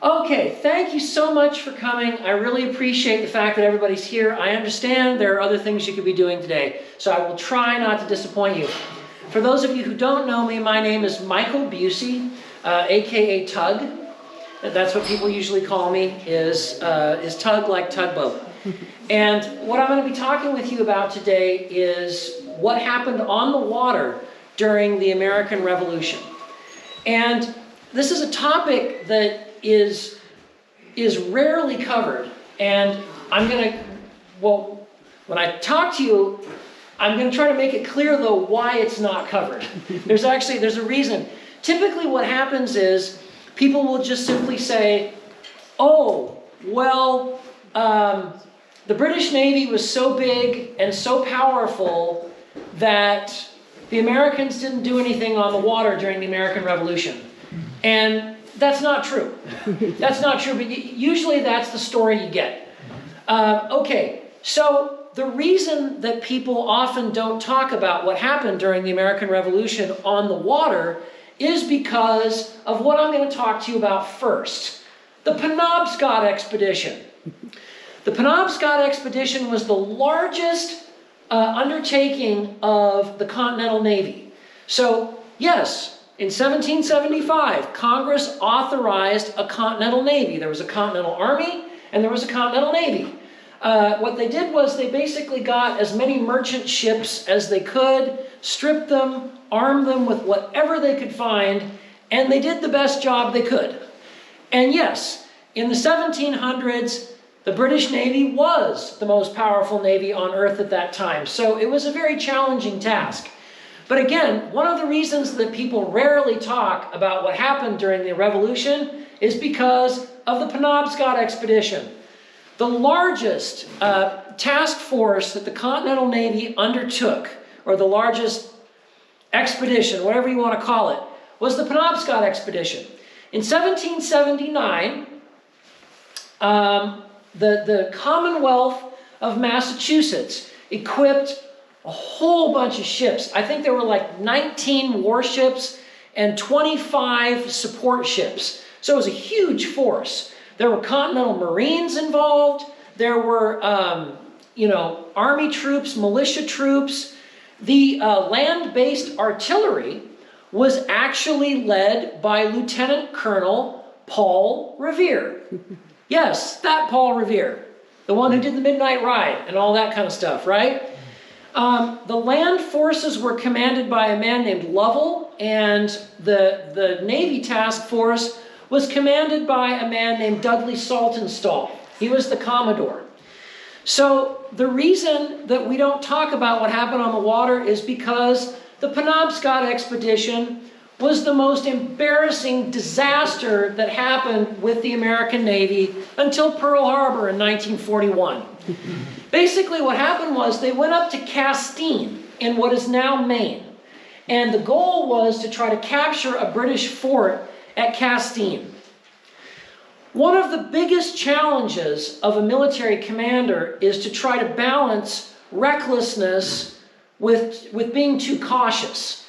Okay, thank you so much for coming. I really appreciate the fact that everybody's here. I understand there are other things you could be doing today, so I will try not to disappoint you. For those of you who don't know me, my name is Michael Buse, aka Tug. That's what people usually call me, is Tug like tugboat. And what I'm going to be talking with you about today is what happened on the water during the American Revolution. And this is a topic that is rarely covered. And I'm going to, well, when I talk to you, I'm going to try to make it clear, though, why it's not covered. There's a reason. Typically what happens is people will just simply say, oh, well, the British Navy was so big and so powerful that the Americans didn't do anything on the water during the American Revolution. And that's not true. That's not true, but usually that's the story you get. Okay, so the reason that people often don't talk about what happened during the American Revolution on the water is because of what I'm going to talk to you about first. The Penobscot Expedition. The Penobscot Expedition was the largest undertaking of the Continental Navy. So, yes, in 1775, Congress authorized a Continental Navy. There was a Continental Army and there was a Continental Navy. What they did was they basically got as many merchant ships as they could, stripped them, armed them with whatever they could find, and they did the best job they could. And yes, in the 1700s, the British Navy was the most powerful navy on Earth at that time, so it was a very challenging task. But again, one of the reasons that people rarely talk about what happened during the Revolution is because of the Penobscot Expedition. The largest task force that the Continental Navy undertook, or the largest expedition, whatever you want to call it, was the Penobscot Expedition. In 1779, the Commonwealth of Massachusetts equipped a whole bunch of ships. I think there were like 19 warships and 25 support ships. So it was a huge force. There were Continental Marines involved. There were, Army troops, militia troops. The land-based artillery was actually led by Lieutenant Colonel Paul Revere. Yes, that Paul Revere, the one who did the Midnight Ride and all that kind of stuff, right? The land forces were commanded by a man named Lovell, and the Navy task force was commanded by a man named Dudley Saltonstall. He was the Commodore. So the reason that we don't talk about what happened on the water is because the Penobscot Expedition was the most embarrassing disaster that happened with the American Navy until Pearl Harbor in 1941. Basically what happened was they went up to Castine in what is now Maine. And the goal was to try to capture a British fort at Castine. One of the biggest challenges of a military commander is to try to balance recklessness with being too cautious.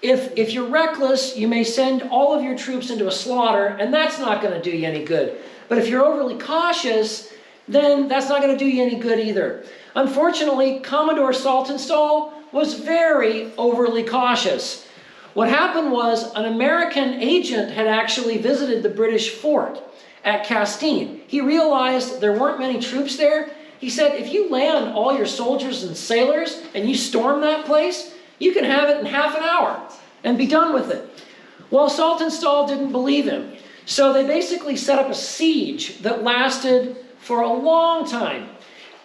If you're reckless, you may send all of your troops into a slaughter, and that's not going to do you any good. But if you're overly cautious, then that's not going to do you any good either. Unfortunately, Commodore Saltonstall was very overly cautious. What happened was an American agent had actually visited the British fort at Castine. He realized there weren't many troops there. He said, if you land all your soldiers and sailors and you storm that place, you can have it in half an hour and be done with it. Well, Saltonstall didn't believe him. So they basically set up a siege that lasted for a long time.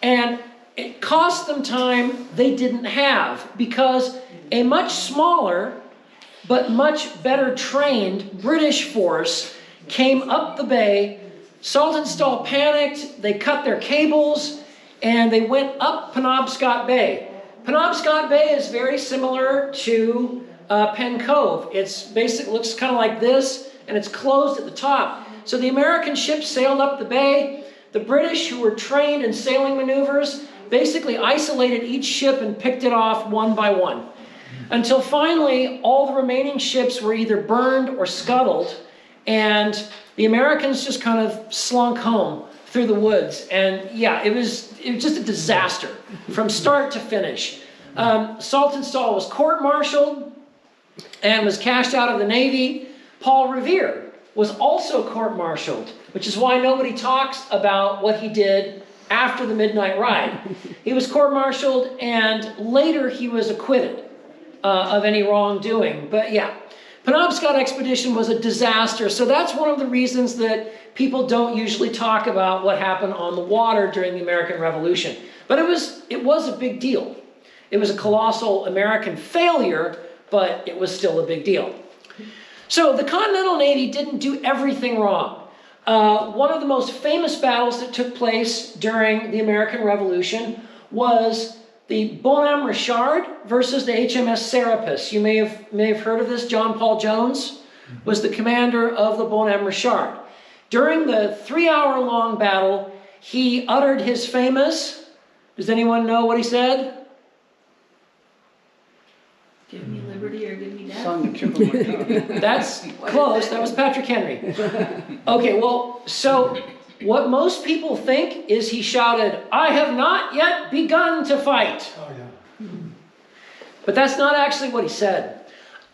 And it cost them time they didn't have, because a much smaller but much better trained British force came up the bay. Saltonstall panicked, they cut their cables, and they went up Penobscot Bay. Penobscot Bay is very similar to Penn Cove. It's looks kind of like this, and it's closed at the top. So the American ships sailed up the bay. The British, who were trained in sailing maneuvers, basically isolated each ship and picked it off one by one, until finally all the remaining ships were either burned or scuttled, and the Americans just kind of slunk home through the woods. And yeah, it was just a disaster from start to finish. Saltonstall was court-martialed and was cast out of the Navy. Paul Revere was also court-martialed, which is why nobody talks about what he did after the Midnight Ride. He was court-martialed, and later he was acquitted of any wrongdoing. But yeah, Penobscot expedition was a disaster. So that's one of the reasons that people don't usually talk about what happened on the water during the American Revolution. But it was a big deal. It was a colossal American failure, but it was still a big deal. So the Continental Navy didn't do everything wrong. One of the most famous battles that took place during the American Revolution was the Bonhomme Richard versus the HMS Serapis. You may have heard of this. John Paul Jones was the commander of the Bonhomme Richard. During the 3-hour-long battle, he uttered his famous, does anyone know what he said? Give me liberty or give me death. Sung the tip of my tongue. That's close. That was Patrick Henry. Okay, well, so what most people think is he shouted, "I have not yet begun to fight." Oh, yeah. But that's not actually what he said.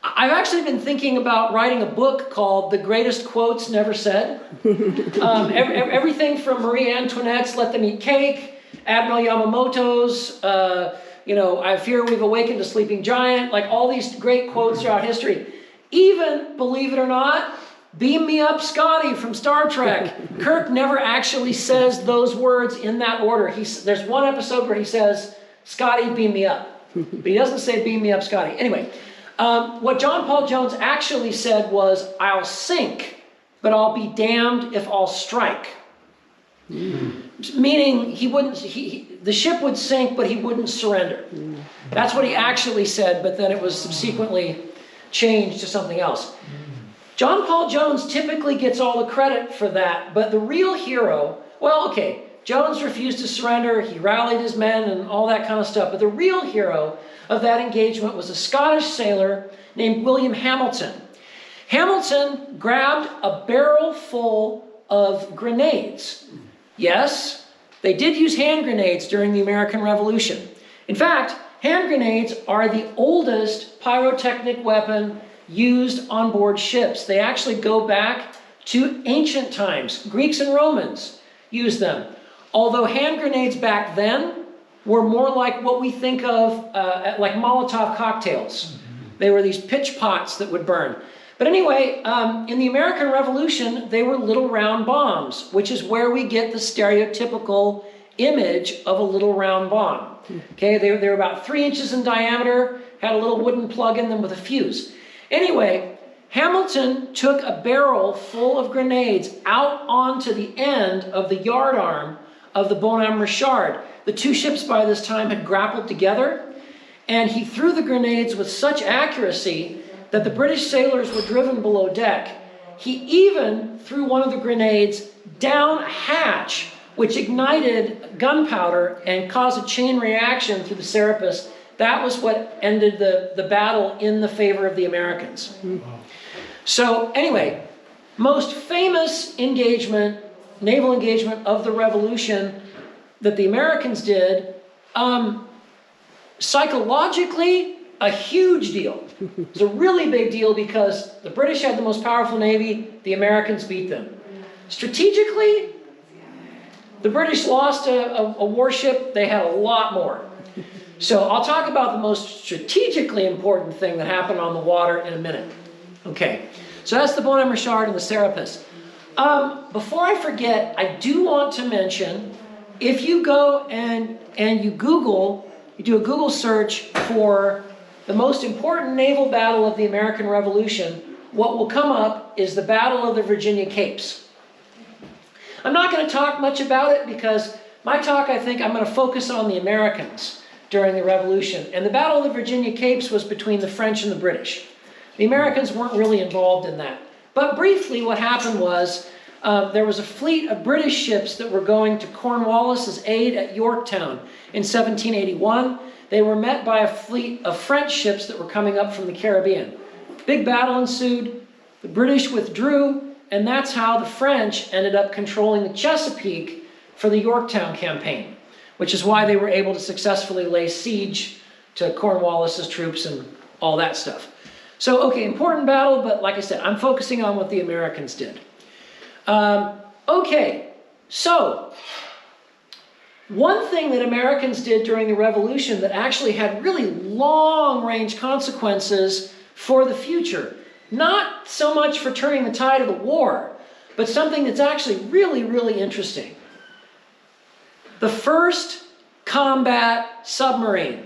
I've actually been thinking about writing a book called The Greatest Quotes Never Said. Everything from Marie Antoinette's "Let Them Eat Cake," Admiral Yamamoto's, "I fear we've awakened a sleeping giant," like all these great quotes throughout history. Even, believe it or not, "Beam me up, Scotty" from Star Trek. Kirk never actually says those words in that order. There's one episode where he says, "Scotty, beam me up." But he doesn't say, "Beam me up, Scotty." Anyway, what John Paul Jones actually said was, "I'll sink, but I'll be damned if I'll strike." Meaning the ship would sink, but he wouldn't surrender. That's what he actually said, but then it was subsequently changed to something else. John Paul Jones typically gets all the credit for that, but the real hero, Jones refused to surrender, he rallied his men and all that kind of stuff, but the real hero of that engagement was a Scottish sailor named William Hamilton. Hamilton grabbed a barrel full of grenades. Yes, they did use hand grenades during the American Revolution. In fact, hand grenades are the oldest pyrotechnic weapon used on board ships. They actually go back to ancient times. Greeks and Romans used them. Although hand grenades back then were more like what we think of like Molotov cocktails. They were these pitch pots that would burn. But anyway, in the American Revolution, they were little round bombs, which is where we get the stereotypical image of a little round bomb. Okay, they were about 3 inches in diameter, had a little wooden plug in them with a fuse. Anyway, Hamilton took a barrel full of grenades out onto the end of the yardarm of the Bonhomme Richard. The two ships by this time had grappled together, and he threw the grenades with such accuracy that the British sailors were driven below deck. He even threw one of the grenades down a hatch, which ignited gunpowder and caused a chain reaction through the Serapis. That was what ended the battle in the favor of the Americans. So anyway, most famous engagement, naval engagement of the Revolution that the Americans did, psychologically, a huge deal. It's a really big deal because the British had the most powerful navy, the Americans beat them. Strategically, the British lost a warship, they had a lot more. So I'll talk about the most strategically important thing that happened on the water in a minute. Okay, so that's the Bonhomme Richard and the Serapis. Before I forget, I do want to mention, if you go and you do a Google search for the most important naval battle of the American Revolution, what will come up is the Battle of the Virginia Capes. I'm not going to talk much about it because my talk, I think, I'm going to focus on the Americans during the Revolution. And the Battle of the Virginia Capes was between the French and the British. The Americans weren't really involved in that. But briefly, what happened was there was a fleet of British ships that were going to Cornwallis's aid at Yorktown in 1781. They were met by a fleet of French ships that were coming up from the Caribbean. Big battle ensued. The British withdrew. and that's how the French ended up controlling the Chesapeake for the Yorktown campaign, which is why they were able to successfully lay siege to Cornwallis's troops and all that stuff. So, okay, important battle, but like I said, I'm focusing on what the Americans did. Okay, so one thing that Americans did during the Revolution that actually had really long-range consequences for the future, not so much for turning the tide of the war, but something that's actually really, really interesting. The first combat submarine.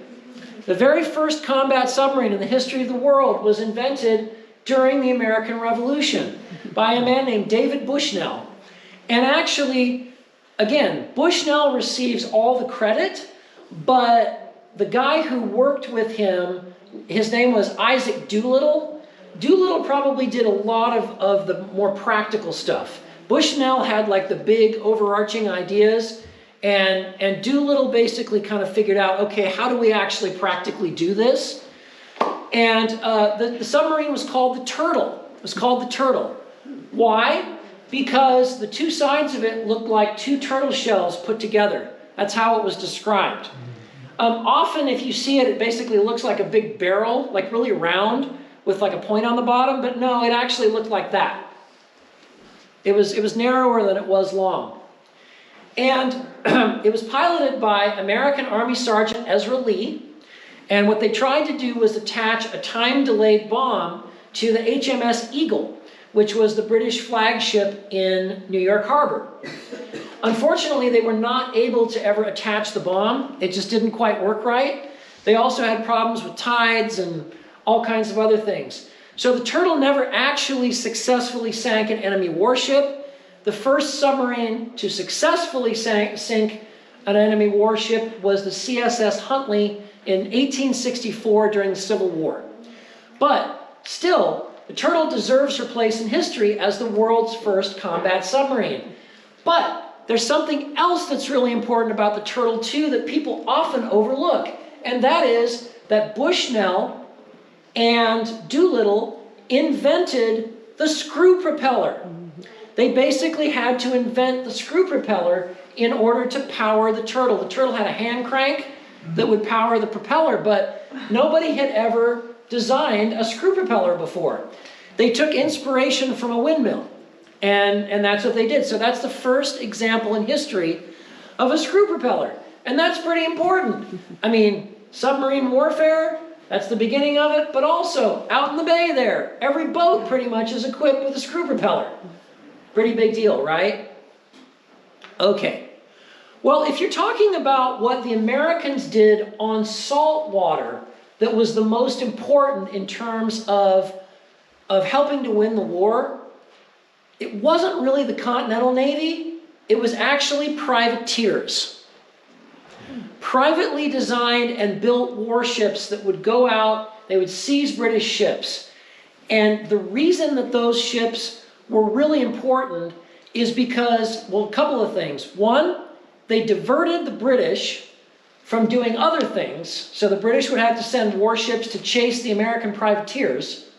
The very first combat submarine in the history of the world was invented during the American Revolution by a man named David Bushnell. And actually, again, Bushnell receives all the credit, but the guy who worked with him, his name was Isaac Doolittle. Doolittle probably did a lot of the more practical stuff. Bushnell had like the big overarching ideas, and Doolittle basically kind of figured out, okay, how do we actually practically do this? And the submarine was called the Turtle. It was called the Turtle. Why? Because the two sides of it looked like two turtle shells put together. That's how it was described. Often if you see it, it basically looks like a big barrel, like really round, with like a point on the bottom, but no, it actually looked like that. It was narrower than it was long. And it was piloted by American Army Sergeant Ezra Lee, and what they tried to do was attach a time-delayed bomb to the HMS Eagle, which was the British flagship in New York Harbor. Unfortunately, they were not able to ever attach the bomb. It just didn't quite work right. They also had problems with tides and all kinds of other things. So the Turtle never actually successfully sank an enemy warship. The first submarine to successfully sink an enemy warship was the CSS Huntley in 1864 during the Civil War. But still, the Turtle deserves her place in history as the world's first combat submarine. But there's something else that's really important about the Turtle too that people often overlook, and that is that Bushnell and Doolittle invented the screw propeller. They basically had to invent the screw propeller in order to power the Turtle. The Turtle had a hand crank that would power the propeller, but nobody had ever designed a screw propeller before. They took inspiration from a windmill, and that's what they did. So that's the first example in history of a screw propeller, and that's pretty important. I mean, submarine warfare, that's the beginning of it, but also out in the bay there, every boat pretty much is equipped with a screw propeller. Pretty big deal, right? Okay. Well, if you're talking about what the Americans did on salt water that was the most important in terms of helping to win the war, it wasn't really the Continental Navy, it was actually privateers. Privately designed and built warships that would go out, they would seize British ships. And the reason that those ships were really important is because, well, a couple of things. One, they diverted the British from doing other things, so the British would have to send warships to chase the American privateers.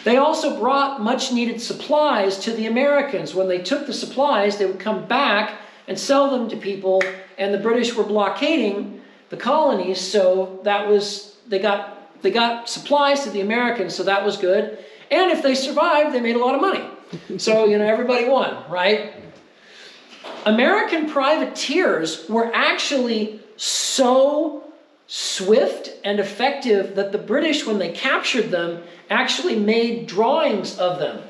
They also brought much needed supplies to the Americans. When they took the supplies, they would come back and sell them to people, and the British were blockading the colonies, so that was, they got supplies to the Americans, so that was good. And if they survived, they made a lot of money. So, you know, everybody won, right? American privateers were actually so swift and effective that the British, when they captured them, actually made drawings of them.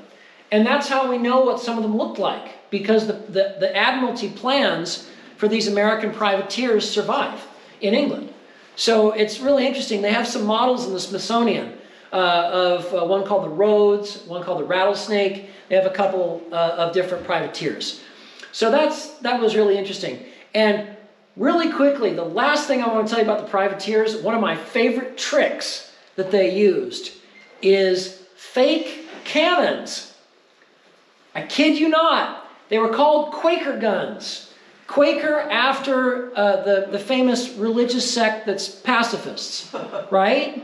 And that's how we know what some of them looked like, because the Admiralty plans for these American privateers survive in England. So it's really interesting. They have some models in the Smithsonian of one called the Rhodes, one called the Rattlesnake. They have a couple of different privateers. So that was really interesting. And really quickly, the last thing I want to tell you about the privateers, one of my favorite tricks that they used is fake cannons. I kid you not. They were called Quaker guns. Quaker after the famous religious sect that's pacifists, right?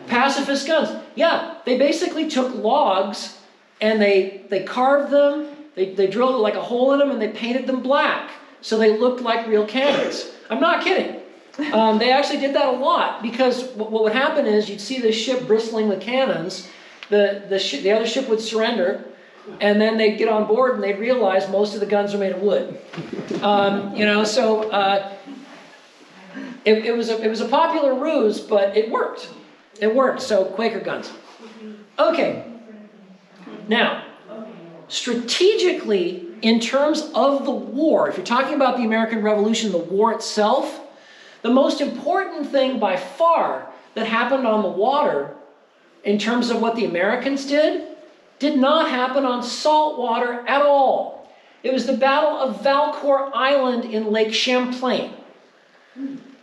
Pacifist guns. Yeah, they basically took logs and they carved them, they drilled like a hole in them, and they painted them black. So they looked like real cannons. I'm not kidding. They actually did that a lot, because what would happen is you'd see this ship bristling with cannons, the other ship would surrender, and then they'd get on board and they'd realize most of the guns are made of wood. It was a popular ruse, but it worked. It worked. So Quaker guns. Okay. Now, strategically, in terms of the war, if you're talking about the American Revolution, the war itself, the most important thing by far that happened on the water, in terms of what the Americans did not happen on salt water at all. It was the Battle of Valcour Island in Lake Champlain.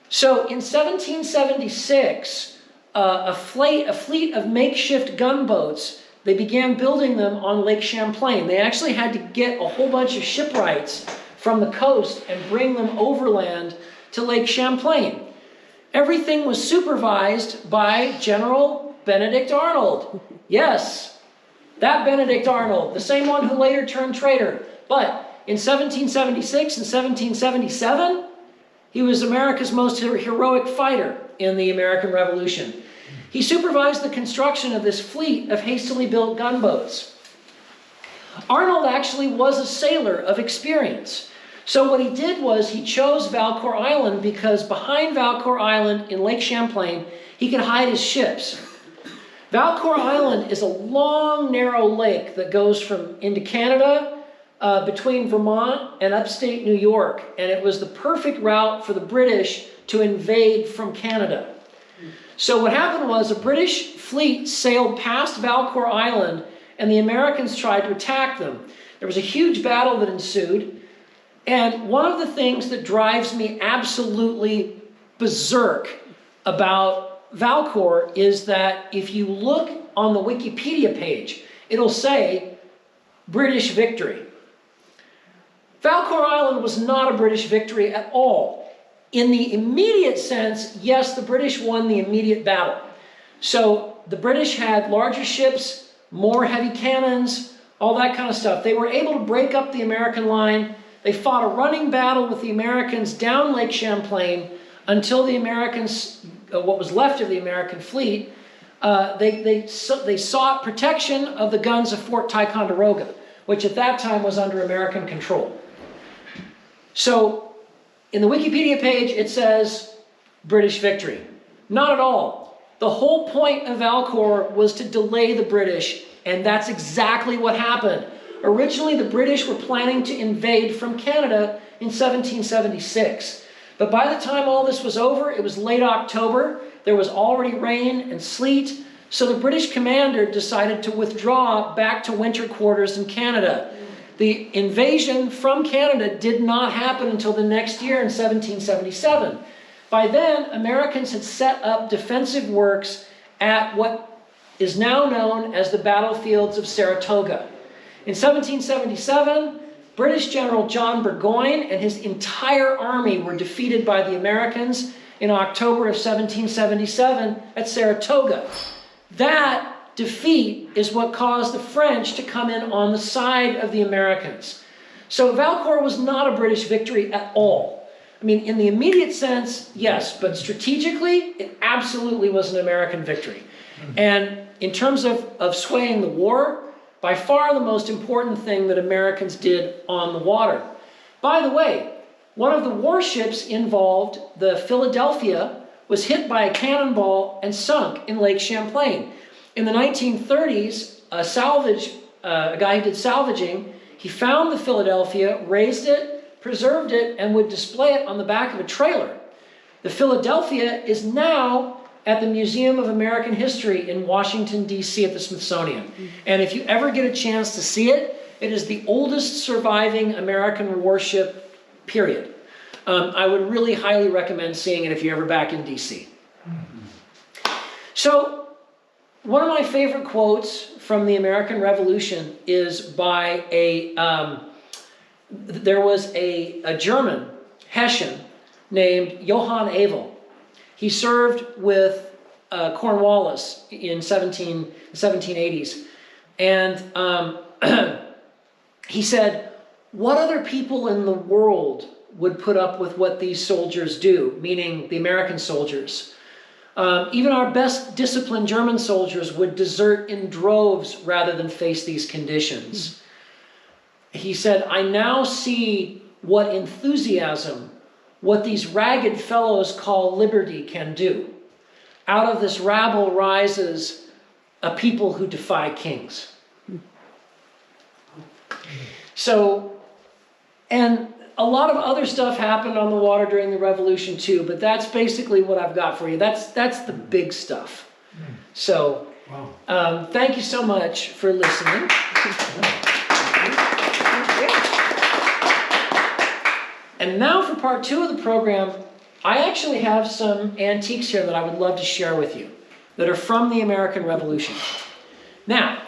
So in 1776, a fleet of makeshift gunboats, they began building them on Lake Champlain. They actually had to get a whole bunch of shipwrights from the coast and bring them overland to Lake Champlain. Everything was supervised by General Benedict Arnold. Yes, that Benedict Arnold, the same one who later turned traitor. But in 1776 and 1777, he was America's most heroic fighter in the American Revolution. He supervised the construction of this fleet of hastily built gunboats. Arnold actually was a sailor of experience. So what he did was he chose Valcour Island because behind Valcour Island in Lake Champlain, he could hide his ships. Valcour Island is a long, narrow lake that goes into Canada, between Vermont and upstate New York, and it was the perfect route for the British to invade from Canada. So what happened was a British fleet sailed past Valcour Island, and the Americans tried to attack them. There was a huge battle that ensued, and one of the things that drives me absolutely berserk about Valcour is that if you look on the Wikipedia page, it'll say British victory. Valcour Island was not a British victory at all. In the immediate sense, yes, the British won the immediate battle. So the British had larger ships, more heavy cannons, all that kind of stuff. They were able to break up the American line. They fought a running battle with the Americans down Lake Champlain until the Americans, what was left of the American fleet, they sought protection of the guns of Fort Ticonderoga, which at that time was under American control. So in the Wikipedia page, it says British victory. Not at all. The whole point of Valcour was to delay the British, and that's exactly what happened. Originally, the British were planning to invade from Canada in 1776. But by the time all this was over, it was late October. There was already rain and sleet. So the British commander decided to withdraw back to winter quarters in Canada. The invasion from Canada did not happen until the next year in 1777. By then, Americans had set up defensive works at what is now known as the battlefields of Saratoga. In 1777, British General John Burgoyne and his entire army were defeated by the Americans in October of 1777 at Saratoga. That defeat is what caused the French to come in on the side of the Americans. So Valcour was not a British victory at all. I mean, in the immediate sense, yes, but strategically, it absolutely was an American victory. And in terms of swaying the war, by far the most important thing that Americans did on the water. By the way, one of the warships involved, the Philadelphia, was hit by a cannonball and sunk in Lake Champlain. In the 1930s, a guy who did salvaging, he found the Philadelphia, raised it, preserved it, and would display it on the back of a trailer. The Philadelphia is now at the Museum of American History in Washington, D.C. at the Smithsonian. And if you ever get a chance to see it, it is the oldest surviving American warship, period. I would really highly recommend seeing it if you're ever back in D.C. So, one of my favorite quotes from the American Revolution is by there was a German, Hessian, named Johann Abel. He served with Cornwallis in 1780s. And he said, what other people in the world would put up with what these soldiers do, meaning the American soldiers? Even our best disciplined German soldiers would desert in droves rather than face these conditions. He said, I now see what enthusiasm, what these ragged fellows call liberty can do. Out of this rabble rises a people who defy kings. So, and a lot of other stuff happened on the water during the Revolution too, but that's basically what I've got for you. That's the big stuff. So, thank you so much for listening. And now for part 2 of the program, I actually have some antiques here that I would love to share with you that are from the American Revolution. Now,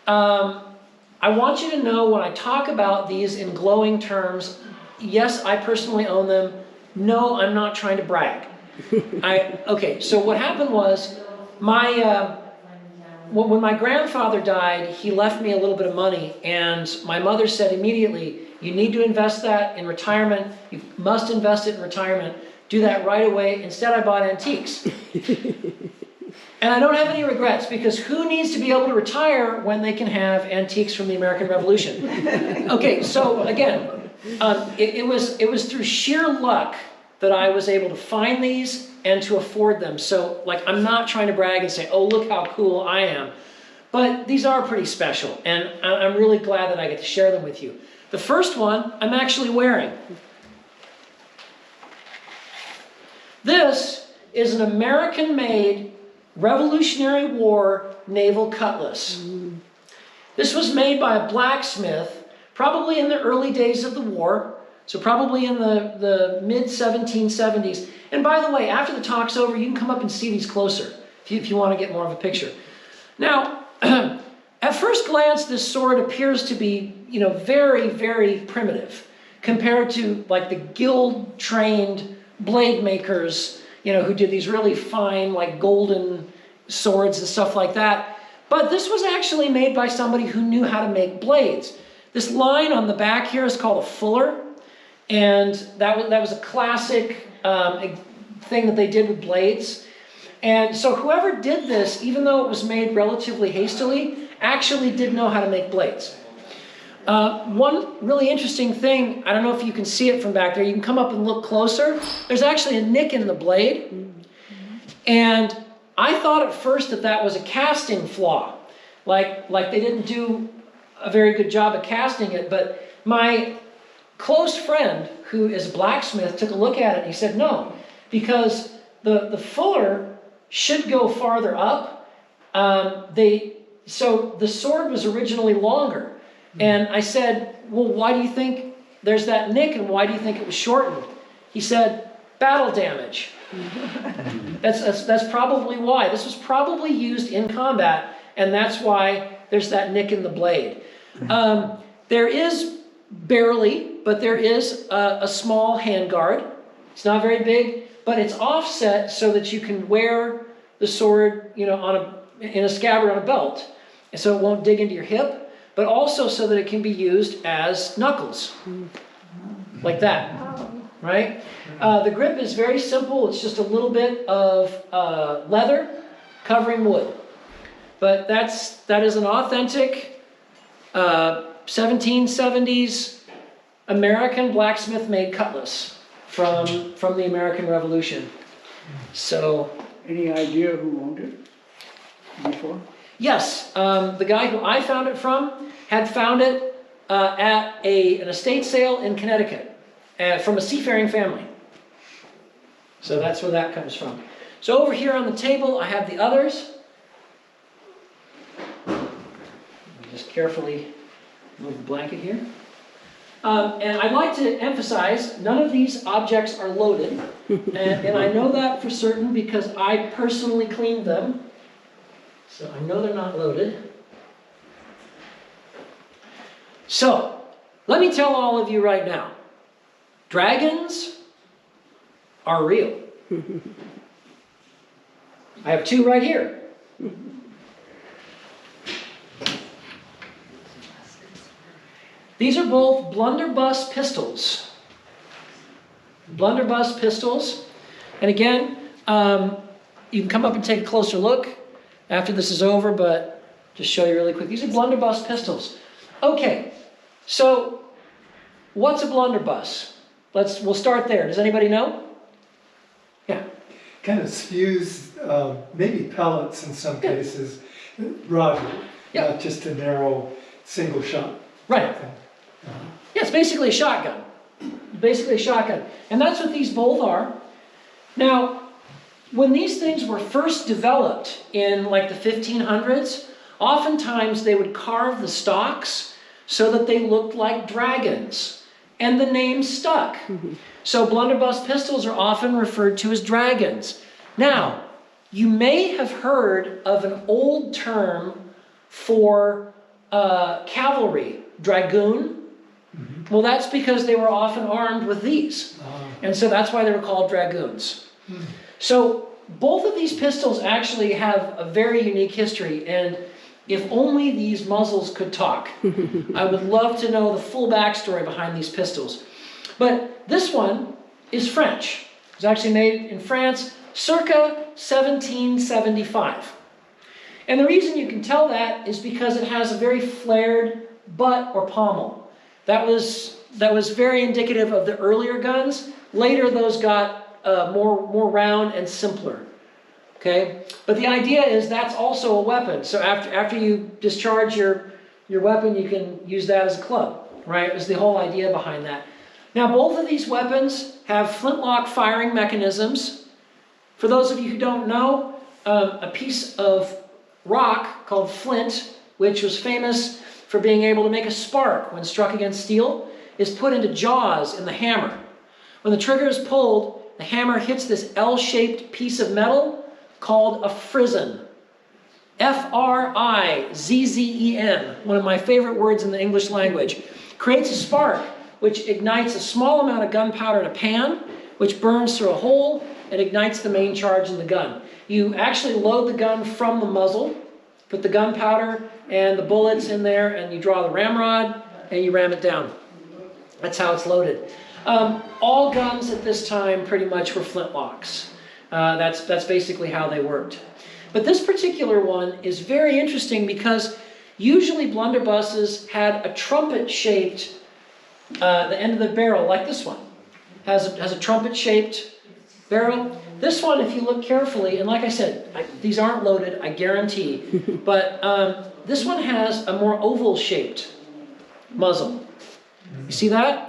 I want you to know when I talk about these in glowing terms, yes, I personally own them. No, I'm not trying to brag. Okay, so what happened was, when my grandfather died, he left me a little bit of money, and my mother said immediately, you need to invest that in retirement. You must invest it in retirement. Do that right away. Instead, I bought antiques. And I don't have any regrets, because who needs to be able to retire when they can have antiques from the American Revolution? Okay, so again, it was through sheer luck that I was able to find these and to afford them. So, like, I'm not trying to brag and say, oh, look how cool I am. But these are pretty special, and I'm really glad that I get to share them with you. The first one I'm actually wearing. This is an American-made Revolutionary War naval cutlass. This was made by a blacksmith, probably in the early days of the war, so probably in the mid-1770s. And by the way, after the talk's over, you can come up and see these closer if you want to get more of a picture. Now, at first glance, this sword appears to be, very, very primitive compared to like the guild-trained blade makers, who did these really fine, like golden swords and stuff like that. But this was actually made by somebody who knew how to make blades. This line on the back here is called a fuller, and that was a classic thing that they did with blades. And so whoever did this, even though it was made relatively hastily, actually did know how to make blades. One really interesting thing, I don't know if you can see it from back there, you can come up and look closer. There's actually a nick in the blade. And I thought at first that was a casting flaw. Like they didn't do a very good job of casting it, but my close friend, who is a blacksmith, took a look at it and he said, no, because the fuller should go farther up. So the sword was originally longer. And I said, well, why do you think there's that nick, and why do you think it was shortened? He said, battle damage. That's probably why. This was probably used in combat, and that's why there's that nick in the blade. There is barely, but there is a small handguard. It's not very big, but it's offset so that you can wear the sword, in a scabbard on a belt, and so it won't dig into your hip. But also so that it can be used as knuckles, like that, right? The grip is very simple. It's just a little bit of leather covering wood. But that is an authentic 1770s American blacksmith-made cutlass from the American Revolution. So, any idea who owned it before? Yes, the guy who I found it from had found it at an estate sale in Connecticut from a seafaring family. So that's where that comes from. So over here on the table, I have the others. Let me just carefully move the blanket here. And I'd like to emphasize, none of these objects are loaded. And I know that for certain because I personally cleaned them. So I know they're not loaded. So, let me tell all of you right now, dragons are real. I have two right here. These are both blunderbuss pistols. Blunderbuss pistols. And again, you can come up and take a closer look after this is over, but just show you really quick. These are blunderbuss pistols. Okay, so what's a blunderbuss? We'll start there. Does anybody know? Yeah. Kind of spews maybe pellets in some cases, rod, not just a narrow single shot. Right. Yeah, it's basically a shotgun. Basically a shotgun. And that's what these both are. Now, when these things were first developed in like the 1500s, oftentimes they would carve the stocks so that they looked like dragons. And the name stuck. So blunderbuss pistols are often referred to as dragons. Now, you may have heard of an old term for cavalry, dragoon. Well, that's because they were often armed with these. And so that's why they were called dragoons. So both of these pistols actually have a very unique history, and if only these muzzles could talk. I would love to know the full backstory behind these pistols. But this one is French. It was actually made in France circa 1775. And the reason you can tell that is because it has a very flared butt or pommel. That was very indicative of the earlier guns. Later those got more round and simpler. Okay, but the idea is that's also a weapon. So after you discharge your weapon, you can use that as a club, right? Is the whole idea behind that. Now, both of these weapons have flintlock firing mechanisms. For those of you who don't know, a piece of rock called flint, which was famous for being able to make a spark when struck against steel, is put into jaws in the hammer. When the trigger is pulled, the hammer hits this L-shaped piece of metal called a frizzen. F-R-I-Z-Z-E-N, one of my favorite words in the English language. Creates a spark, which ignites a small amount of gunpowder in a pan, which burns through a hole and ignites the main charge in the gun. You actually load the gun from the muzzle, put the gunpowder and the bullets in there, and you draw the ramrod and you ram it down. That's how it's loaded. All guns at this time pretty much were flintlocks. That's basically how they worked. But this particular one is very interesting because usually blunderbusses had a trumpet-shaped, the end of the barrel, like this one, has a trumpet-shaped barrel. This one, if you look carefully, and like I said, these aren't loaded, I guarantee, but this one has a more oval-shaped muzzle. You see that?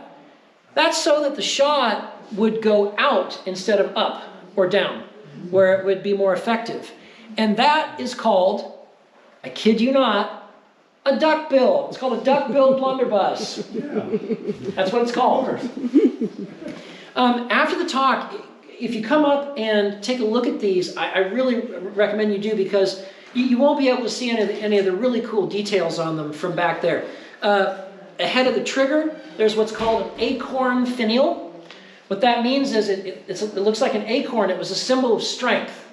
That's so that the shot would go out instead of up or down, where it would be more effective. And that is called, I kid you not, a duckbill. It's called a duckbill blunderbuss. That's what it's called. After the talk, if you come up and take a look at these, I really recommend you do, because you won't be able to see any of the really cool details on them from back there. Ahead of the trigger, there's what's called an acorn finial. What that means is it looks like an acorn. It was a symbol of strength.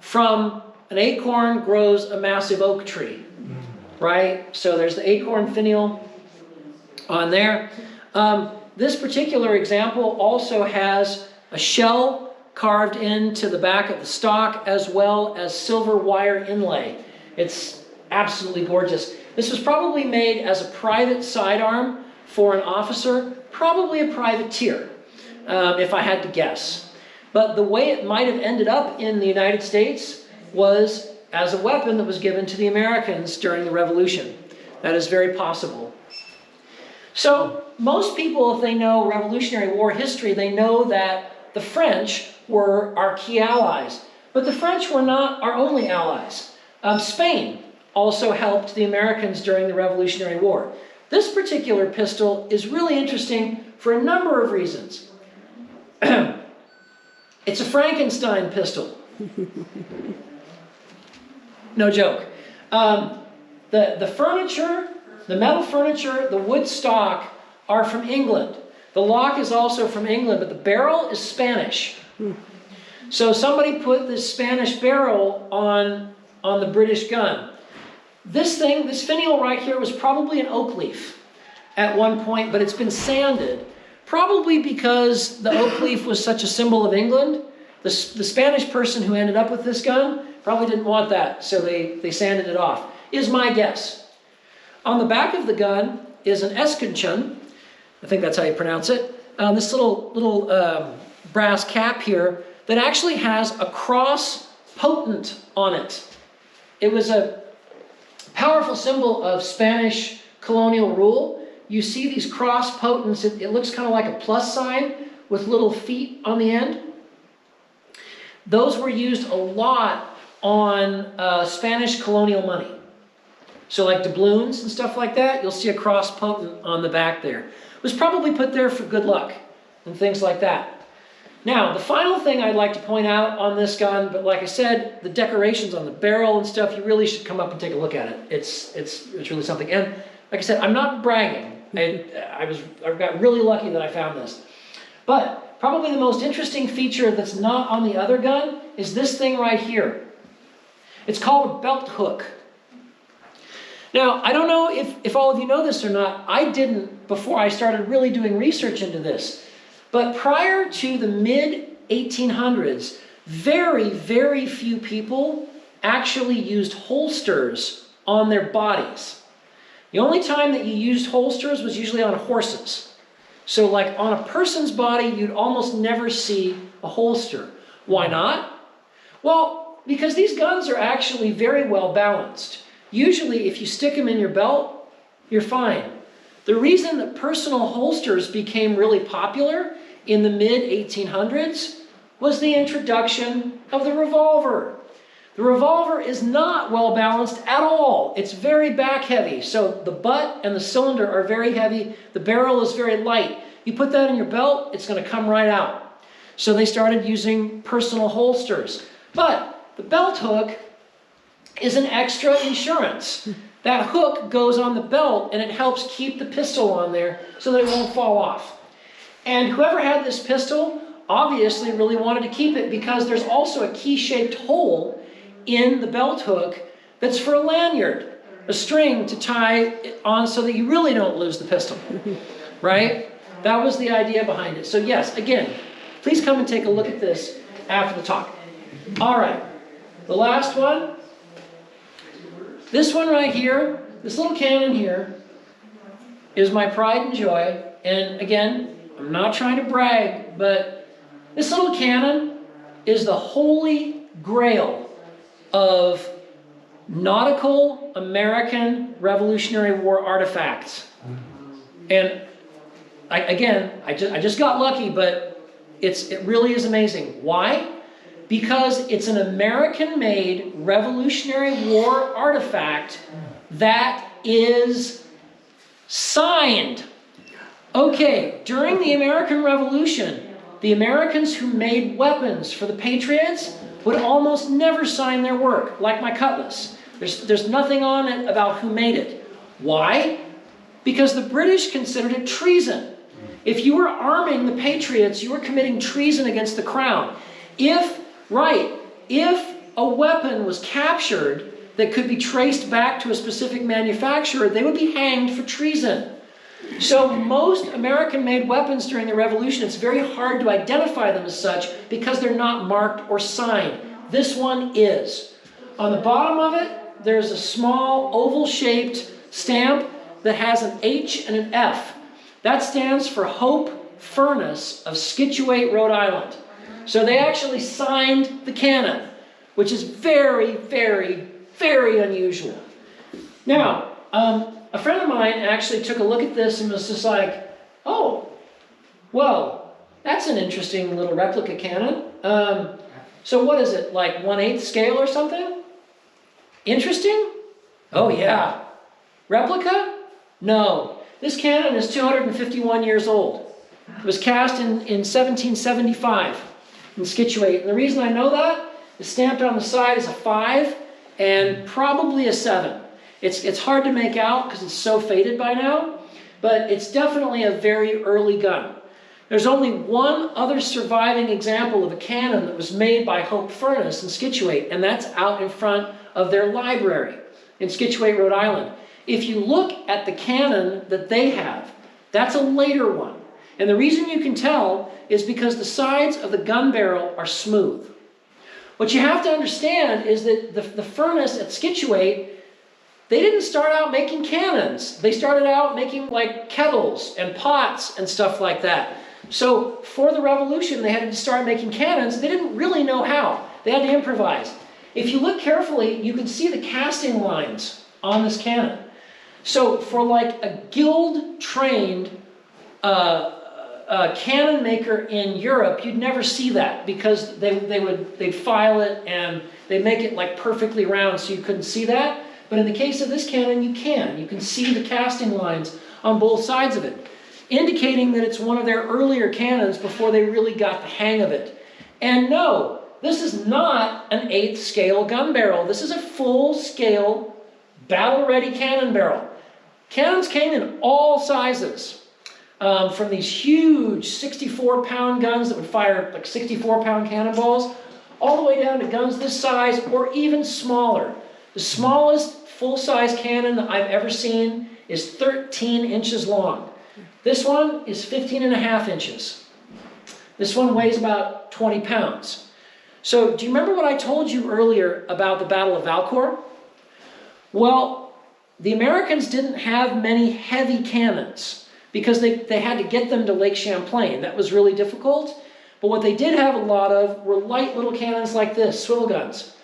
From an acorn grows a massive oak tree, right? So there's the acorn finial on there. This particular example also has a shell carved into the back of the stock, as well as silver wire inlay. It's absolutely gorgeous. This was probably made as a private sidearm for an officer, probably a privateer, if I had to guess. But the way it might have ended up in the United States was as a weapon that was given to the Americans during the Revolution. That is very possible. So most people, if they know Revolutionary War history, they know that the French were our key allies. But the French were not our only allies. Spain also helped the Americans during the Revolutionary War. This particular pistol is really interesting for a number of reasons. It's a Frankenstein pistol. No joke. The furniture, the metal furniture, the wood stock are from England. The lock is also from England, but the barrel is Spanish. So somebody put this Spanish barrel on the British gun. This finial right here was probably an oak leaf. at one point, but it's been sanded. Probably because the oak leaf was such a symbol of England. The Spanish person who ended up with this gun probably didn't want that, so they sanded it off, is my guess. On the back of the gun is an escutcheon. I think that's how you pronounce it. This little brass cap here that actually has a cross potent on it. It was a powerful symbol of Spanish colonial rule. You see these cross potents, it looks kind of like a plus sign with little feet on the end. Those were used a lot on Spanish colonial money. So like doubloons and stuff like that, you'll see a cross potent on the back there. It was probably put there for good luck and things like that. Now, the final thing I'd like to point out on this gun, but like I said, the decorations on the barrel and stuff, you really should come up and take a look at it. It's really something. And like I said, I'm not bragging. I got really lucky that I found this. But probably the most interesting feature that's not on the other gun is this thing right here. It's called a belt hook. Now, I don't know if all of you know this or not. I didn't before I started really doing research into this. But prior to the mid-1800s, very, very few people actually used holsters on their bodies. The only time that you used holsters was usually on horses. So like on a person's body, you'd almost never see a holster. Why not? Well, because these guns are actually very well balanced. Usually, if you stick them in your belt, you're fine. The reason that personal holsters became really popular in the mid-1800s was the introduction of the revolver. The revolver is not well balanced at all. It's very back heavy. So the butt and the cylinder are very heavy. The barrel is very light. You put that in your belt, it's going to come right out. So they started using personal holsters. But the belt hook is an extra insurance. That hook goes on the belt and it helps keep the pistol on there so that it won't fall off. And whoever had this pistol obviously really wanted to keep it because there's also a key-shaped hole in the belt hook that's for a lanyard, a string to tie it on so that you really don't lose the pistol, right? That was the idea behind it. So yes, again, please come and take a look at this after the talk. All right, the last one. This one right here, this little cannon here, is my pride and joy. And again, I'm not trying to brag, but this little cannon is the holy grail of nautical American Revolutionary War artifacts. And I just got lucky, but it really is amazing. Why? Because it's an American-made Revolutionary War artifact that is signed. Okay, during the American Revolution, the Americans who made weapons for the Patriots would almost never sign their work, like my cutlass. There's nothing on it about who made it. Why? Because the British considered it treason. If you were arming the Patriots, you were committing treason against the crown. If a weapon was captured that could be traced back to a specific manufacturer, they would be hanged for treason. So most American-made weapons during the Revolution, it's very hard to identify them as such because they're not marked or signed. This one is. On the bottom of it, there's a small oval-shaped stamp that has an H and an F. That stands for Hope Furnace of Scituate, Rhode Island. So they actually signed the cannon, which is very, very, very unusual. Now, a friend of mine actually took a look at this and was just like, oh, well, that's an interesting little replica cannon. So what is it, like 1/8 scale or something? Interesting? Oh yeah. Replica? No. This cannon is 251 years old. It was cast in 1775 in Scituate. And the reason I know that is stamped on the side is a 5 and probably a 7. It's hard to make out because it's so faded by now, but it's definitely a very early gun. There's only one other surviving example of a cannon that was made by Hope Furnace in Scituate, and that's out in front of their library in Scituate, Rhode Island. If you look at the cannon that they have, that's a later one. And the reason you can tell is because the sides of the gun barrel are smooth. What you have to understand is that the furnace at Scituate, they didn't start out making cannons. They started out making like kettles and pots and stuff like that. So for the revolution, they had to start making cannons. They didn't really know how. They had to improvise. If you look carefully, you can see the casting lines on this cannon. So for like a guild-trained cannon maker in Europe, you'd never see that because they'd file it and they'd make it like perfectly round so you couldn't see that. But in the case of this cannon, you can. You can see the casting lines on both sides of it, indicating that it's one of their earlier cannons before they really got the hang of it. And no, this is not an 8th scale gun barrel. This is a full-scale, battle-ready cannon barrel. Cannons came in all sizes, from these huge 64-pound guns that would fire like 64-pound cannonballs, all the way down to guns this size or even smaller. The smallest full-size cannon that I've ever seen is 13 inches long. This one is 15.5 inches. This one weighs about 20 pounds. So do you remember what I told you earlier about the Battle of Valcour? Well, the Americans didn't have many heavy cannons because they had to get them to Lake Champlain. That was really difficult. But what they did have a lot of were light little cannons like this, swivel guns.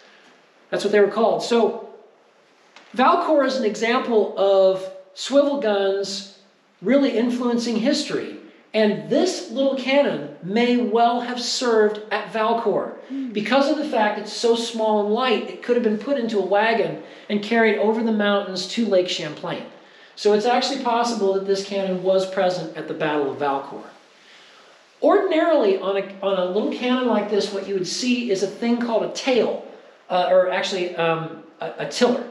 That's what they were called. So Valcour is an example of swivel guns really influencing history. And this little cannon may well have served at Valcour. Because of the fact it's so small and light, it could have been put into a wagon and carried over the mountains to Lake Champlain. So it's actually possible that this cannon was present at the Battle of Valcour. Ordinarily, on a little cannon like this, what you would see is a thing called a tail, or actually a tiller.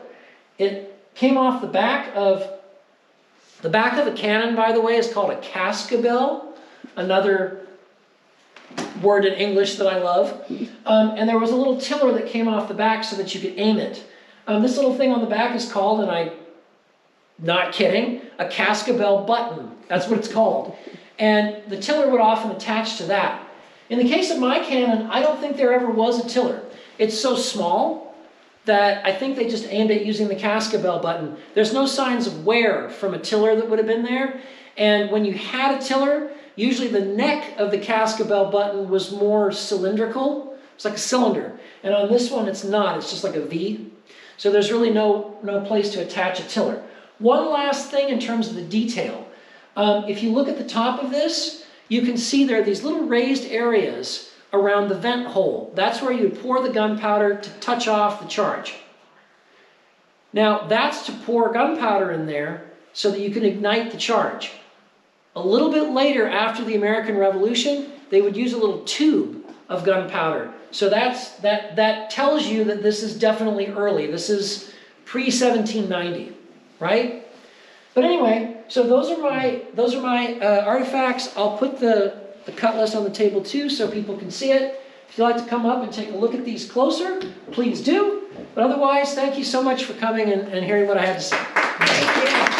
It came off the back of a cannon, by the way, is called a cascabel, another word in English that I love. And there was a little tiller that came off the back so that you could aim it. This little thing on the back is called, and I'm not kidding, a cascabel button. That's what it's called. And the tiller would often attach to that. In the case of my cannon, I don't think there ever was a tiller. It's so small that I think they just aimed at using the cascabel button. There's no signs of wear from a tiller that would have been there. And when you had a tiller, usually the neck of the cascabel button was more cylindrical. It's like a cylinder. And on this one, it's not. It's just like a V. So there's really no place to attach a tiller. One last thing in terms of the detail. If you look at the top of this, you can see there are these little raised areas around the vent hole. That's where you would pour the gunpowder to touch off the charge. Now, that's to pour gunpowder in there so that you can ignite the charge. A little bit later, after the American Revolution, they would use a little tube of gunpowder. So that tells you that this is definitely early. This is pre-1790, right? But anyway, so those are my artifacts. I'll put the cutlass on the table too so people can see it. If you'd like to come up and take a look at these closer, please do. But otherwise, thank you so much for coming and hearing what I had to say. Thank you.